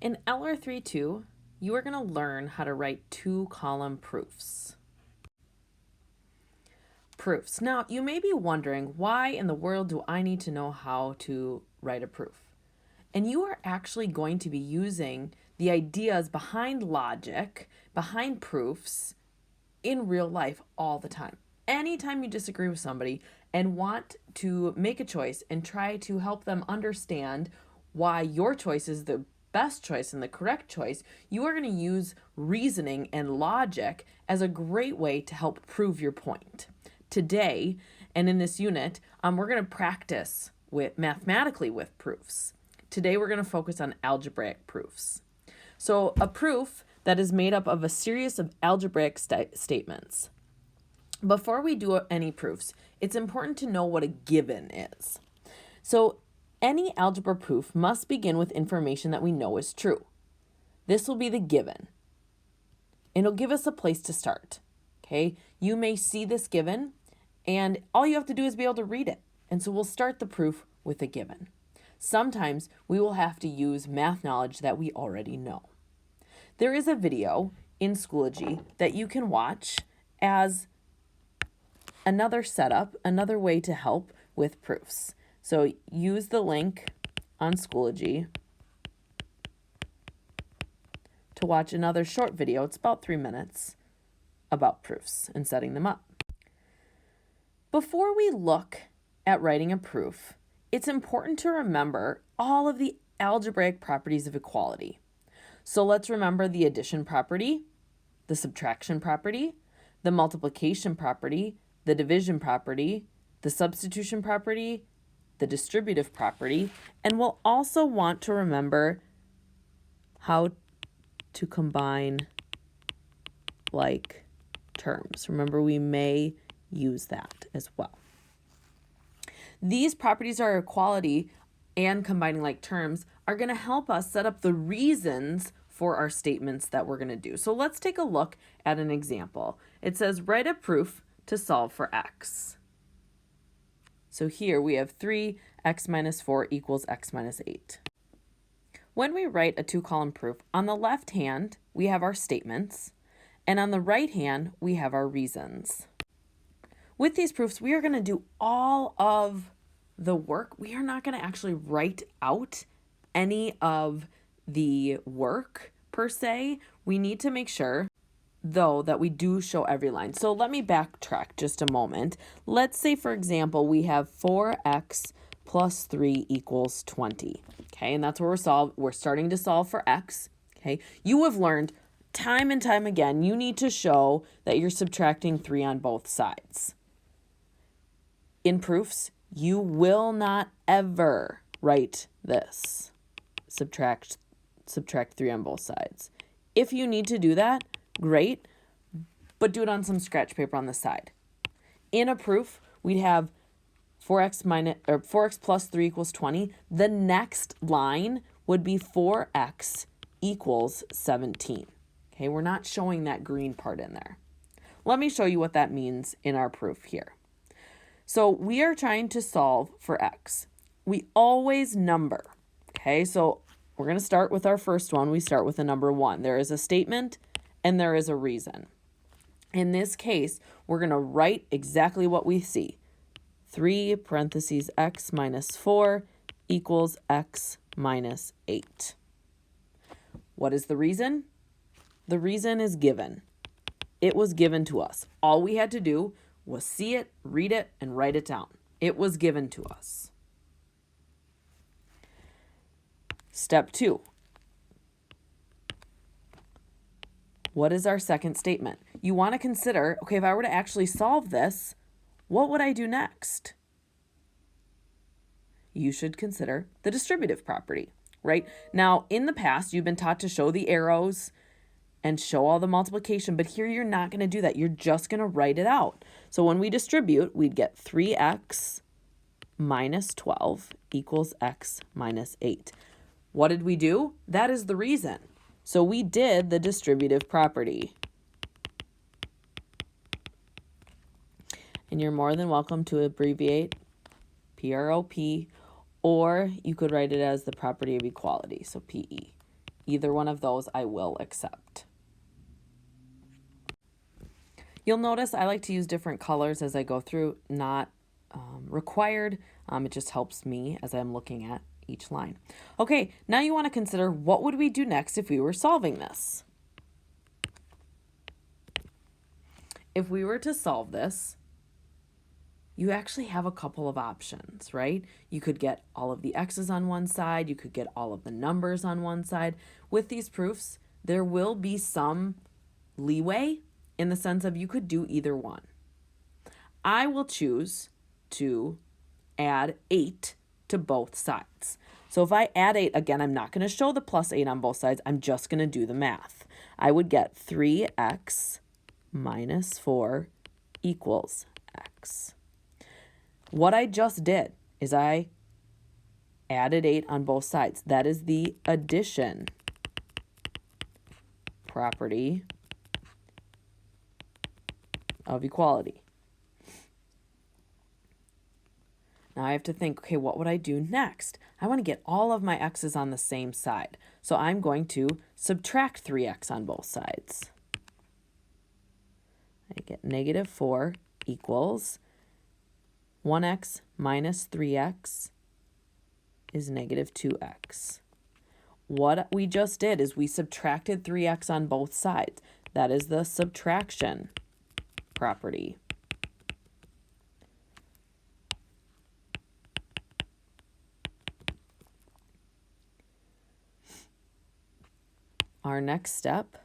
In LR3-2, you are going to learn how to write two-column proofs. Proofs. Now, you may be wondering, why in the world do I need to know how to write a proof? And you are actually going to be using the ideas behind logic, behind proofs, in real life all the time. Anytime you disagree with somebody and want to make a choice and try to help them understand why your choice is the best choice and the correct choice, you are going to use reasoning and logic as a great way to help prove your point. Today, and in this unit, we're going to practice mathematically with proofs. Today, we're going to focus on algebraic proofs. So a proof that is made up of a series of algebraic statements. Before we do any proofs, it's important to know what a given is. So any algebra proof must begin with information that we know is true. This will be the given. It'll give us a place to start. Okay, you may see this given, and all you have to do is be able to read it. And so we'll start the proof with a given. Sometimes we will have to use math knowledge that we already know. There is a video in Schoology that you can watch as another setup, another way to help with proofs. So use the link on Schoology to watch another short video. It's about 3 minutes about proofs and setting them up. Before we look at writing a proof, it's important to remember all of the algebraic properties of equality. So let's remember the addition property, the subtraction property, the multiplication property, the division property, the substitution property, the distributive property, and we'll also want to remember how to combine like terms. Remember, we may use that as well. These properties are equality and combining like terms are going to help us set up the reasons for our statements that we're going to do. So let's take a look at an example. It says, write a proof to solve for x. So here we have 3x minus 4 equals x minus 8. When we write a two-column proof, on the left hand, we have our statements, and on the right hand, we have our reasons. With these proofs, we are going to do all of the work. We are not going to actually write out any of the work per se. We need to make sure, though, that we do show every line. So let me backtrack just a moment. Let's say, for example, we have 4x plus 3 equals 20. Okay, and that's where we're starting to solve for x. Okay, you have learned time and time again, you need to show that you're subtracting 3 on both sides. In proofs, you will not ever write this. Subtract 3 on both sides. If you need to do that, great, but do it on some scratch paper on the side. In a proof, we'd have 4x plus 3 equals 20. The next line would be 4x equals 17. Okay, we're not showing that green part in there. Let me show you what that means in our proof here. So we are trying to solve for x. We always number. Okay, so we're going to start with our first one. We start with the number 1. There is a statement and there is a reason. In this case, we're going to write exactly what we see. 3 parentheses x minus 4 equals x minus 8. What is the reason? The reason is given. It was given to us. All we had to do was see it, read it, and write it down. It was given to us. Step 2. What is our second statement? You want to consider, okay, if I were to actually solve this, what would I do next? You should consider the distributive property, right? Now, in the past, you've been taught to show the arrows and show all the multiplication, but here you're not going to do that. You're just going to write it out. So when we distribute, we'd get 3x minus 12 equals x minus 8. What did we do? That is the reason. So we did the distributive property. And you're more than welcome to abbreviate PROP, or you could write it as the property of equality, so PE. Either one of those I will accept. You'll notice I like to use different colors as I go through, not required. It just helps me as I'm looking at each line. Okay, now you want to consider what would we do next if we were solving this? If we were to solve this, you actually have a couple of options, right? You could get all of the x's on one side. You could get all of the numbers on one side. With these proofs, there will be some leeway in the sense of you could do either one. I will choose to add 8 to both sides. So if I add 8, again, I'm not going to show the plus 8 on both sides. I'm just going to do the math. I would get 3x minus 4 equals x. What I just did is I added 8 on both sides. That is the addition property of equality. Now I have to think, okay, what would I do next? I want to get all of my x's on the same side. So I'm going to subtract 3x on both sides. I get negative 4 equals 1x minus 3x is negative 2x. What we just did is we subtracted 3x on both sides. That is the subtraction property. Our next step,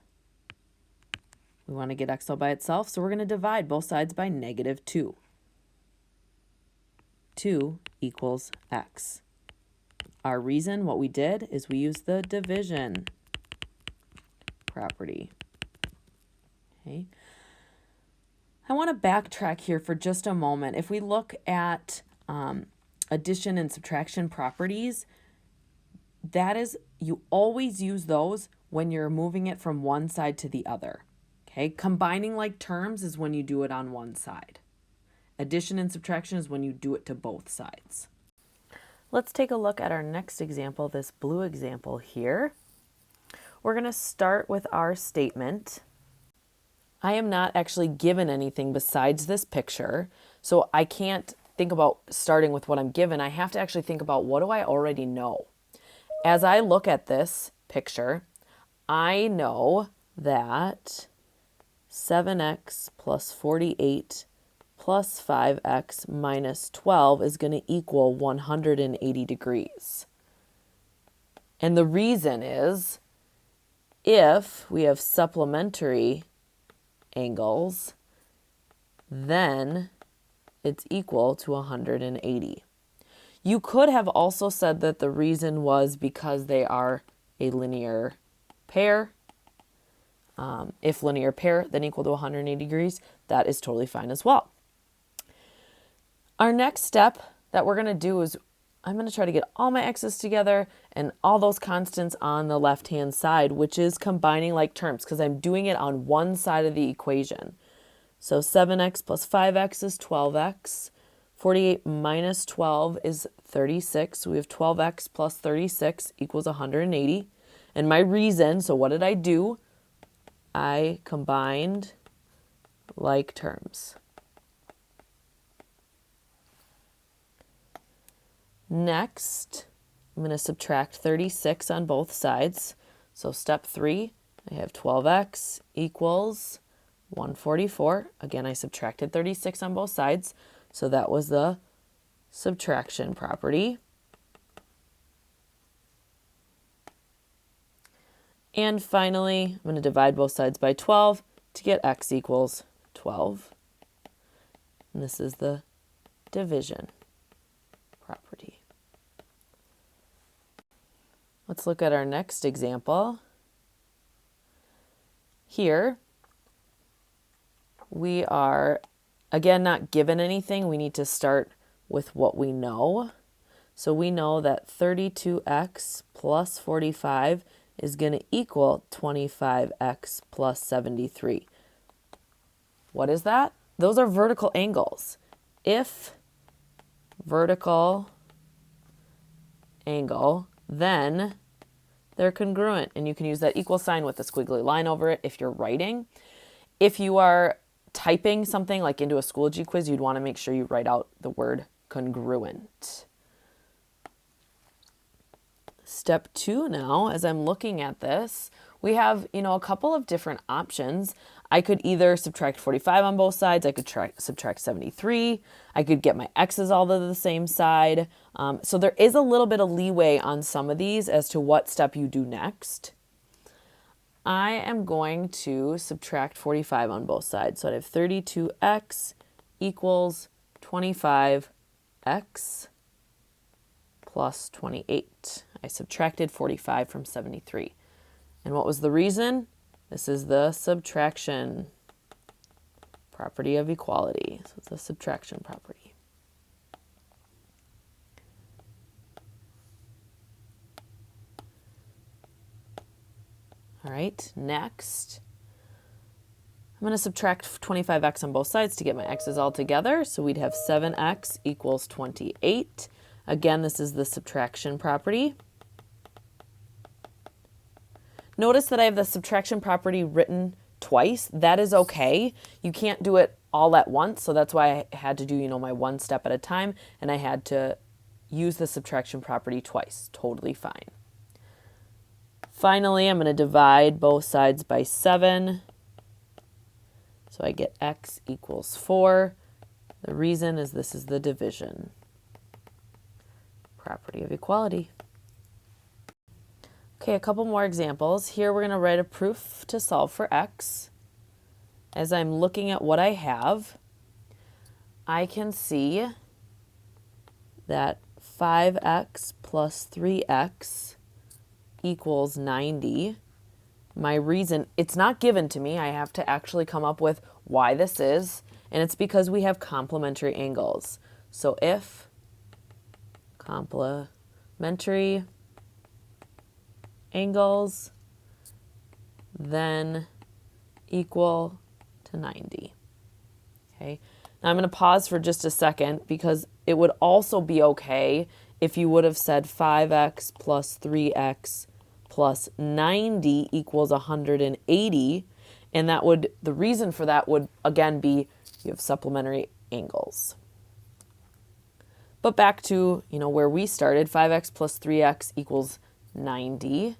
we want to get x all by itself, so we're going to divide both sides by negative 2. 2 equals x. Our reason, what we did, is we used the division property. Okay. I want to backtrack here for just a moment. If we look at addition and subtraction properties, that is, you always use those when you're moving it from one side to the other. Okay, combining like terms is when you do it on one side. Addition and subtraction is when you do it to both sides. Let's take a look at our next example, this blue example here. We're going to start with our statement. I am not actually given anything besides this picture, so I can't think about starting with what I'm given. I have to actually think about what do I already know. As I look at this picture, I know that 7x plus 48 plus 5x minus 12 is going to equal 180 degrees. And the reason is, if we have supplementary angles, then it's equal to 180. You could have also said that the reason was because they are a linear pair. If linear pair, then equal to 180 degrees, that is totally fine as well. Our next step that we're going to do is I'm going to try to get all my x's together and all those constants on the left-hand side, which is combining like terms because I'm doing it on one side of the equation. So 7x plus 5x is 12x. 48 minus 12 is 36. So we have 12x plus 36 equals 180. And my reason, so what did I do? I combined like terms. Next, I'm going to subtract 36 on both sides. So step 3, I have 12x equals 144. Again, I subtracted 36 on both sides. So that was the subtraction property. And finally, I'm going to divide both sides by 12 to get x equals 12. And this is the division property. Let's look at our next example. Here, we are, again, not given anything. We need to start with what we know. So we know that 32x plus 45 is going to equal 25x plus 73. What is that? Those are vertical angles. If vertical angle, then they're congruent, and you can use that equal sign with the squiggly line over it if you're writing. If you are typing something like into a Schoology quiz, you'd want to make sure you write out the word congruent. Step 2 now, as I'm looking at this, we have, a couple of different options. I could either subtract 45 on both sides, I could subtract 73, I could get my x's all to the same side. So there is a little bit of leeway on some of these as to what step you do next. I am going to subtract 45 on both sides. So I have 32x equals 25x plus 28. I subtracted 45 from 73. And what was the reason? This is the subtraction property of equality. So it's a subtraction property. All right, next, I'm going to subtract 25x on both sides to get my x's all together. So we'd have 7x equals 28. Again, this is the subtraction property. Notice that I have the subtraction property written twice. That is okay. You can't do it all at once, so that's why I had to do, my one step at a time, and I had to use the subtraction property twice. Totally fine. Finally, I'm going to divide both sides by 7. So I get x equals 4. The reason is this is the division property of equality. Okay, a couple more examples. Here we're going to write a proof to solve for x. As I'm looking at what I have, I can see that 5x plus 3x equals 90. My reason, it's not given to me. I have to actually come up with why this is, and it's because we have complementary angles. So if complementary angles, then equal to 90. Okay, now I'm going to pause for just a second because it would also be okay if you would have said 5x plus 3x plus 90 equals 180, and that would, the reason for that would again be you have supplementary angles. But back to, where we started, 5x plus 3x equals 90.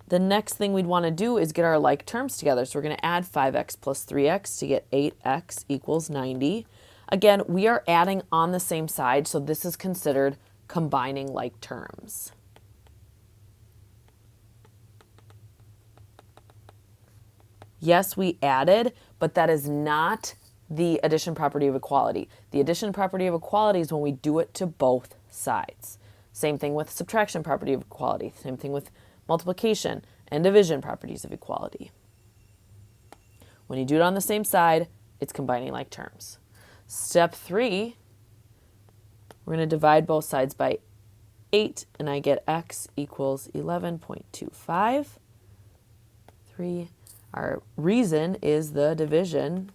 The next thing we'd want to do is get our like terms together. So we're going to add 5x plus 3x to get 8x equals 90. Again, we are adding on the same side, so this is considered combining like terms. Yes, we added, but that is not the addition property of equality. The addition property of equality is when we do it to both sides. Same thing with subtraction property of equality. Same thing with multiplication and division properties of equality. When you do it on the same side, it's combining like terms. Step 3, we're going to divide both sides by 8, and I get x equals 11.25. 3. Our reason is the division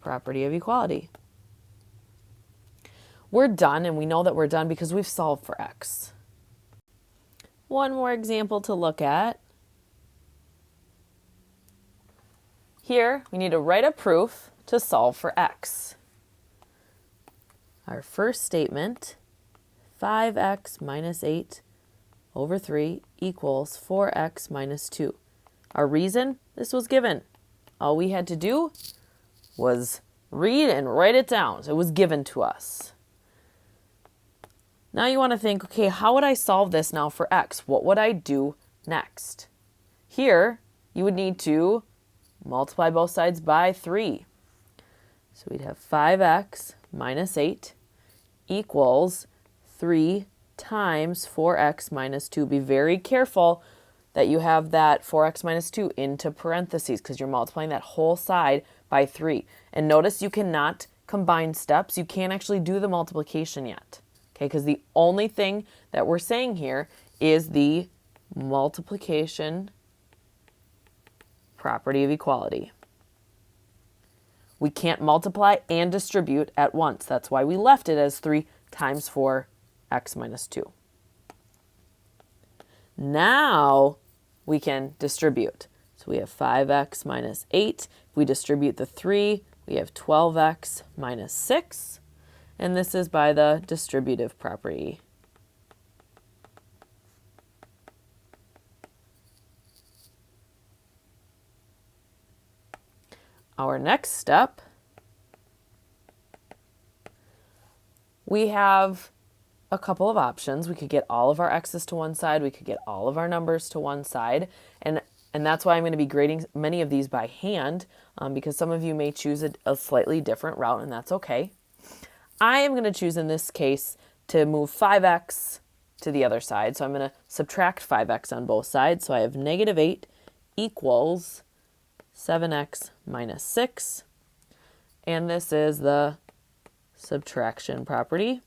property of equality. We're done, and we know that we're done because we've solved for x. One more example to look at. Here, we need to write a proof to solve for x. Our first statement, 5x minus 8 over 3 equals 4x minus 2. Our reason, this was given. All we had to do was read and write it down. So it was given to us. Now you want to think, okay, how would I solve this now for x? What would I do next? Here, you would need to multiply both sides by 3. So we'd have 5x minus 8 equals 3 times 4x minus 2. Be very careful that you have that 4x minus 2 into parentheses because you're multiplying that whole side by 3. And notice you cannot combine steps. You can't actually do the multiplication yet. Okay, because the only thing that we're saying here is the multiplication property of equality. We can't multiply and distribute at once. That's why we left it as 3 times 4x minus 2. Now we can distribute. So we have 5x minus 8. If we distribute the 3, we have 12x minus 6. And this is by the distributive property. Our next step, we have a couple of options. We could get all of our x's to one side. We could get all of our numbers to one side. And that's why I'm going to be grading many of these by hand, because some of you may choose a slightly different route, and that's okay. I am going to choose in this case to move 5x to the other side. So I'm going to subtract 5x on both sides. So I have negative 8 equals 7x minus 6. And this is the subtraction property.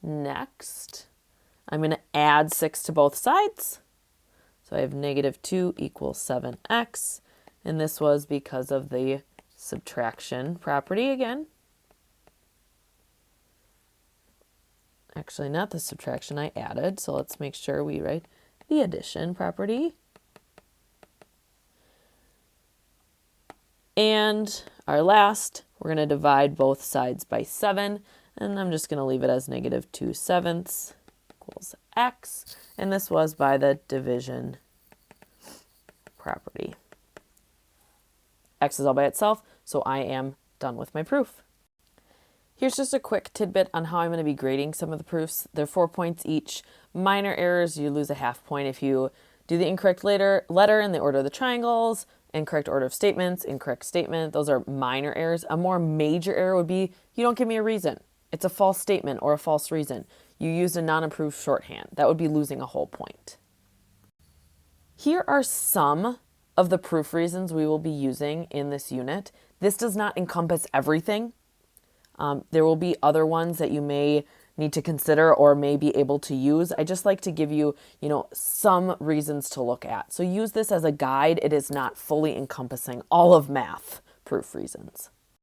Next, I'm going to add 6 to both sides. So I have negative 2 equals 7x. And this was because of the subtraction property again. Actually, not the subtraction, I added. So let's make sure we write the addition property. And our last, we're going to divide both sides by 7. And I'm just going to leave it as negative 2/7 equals x. And this was by the division property. X is all by itself, so I am done with my proof. Here's just a quick tidbit on how I'm going to be grading some of the proofs. They're 4 points each. Minor errors, you lose a half point if you do the incorrect letter in the order of the triangles, incorrect order of statements, incorrect statement. Those are minor errors. A more major error would be you don't give me a reason. It's a false statement or a false reason. You used a non-approved shorthand. That would be losing a whole point. Here are some of the proof reasons we will be using in this unit. This does not encompass everything. There will be other ones that you may need to consider or may be able to use. I just like to give you, some reasons to look at. So use this as a guide. It is not fully encompassing all of math proof reasons.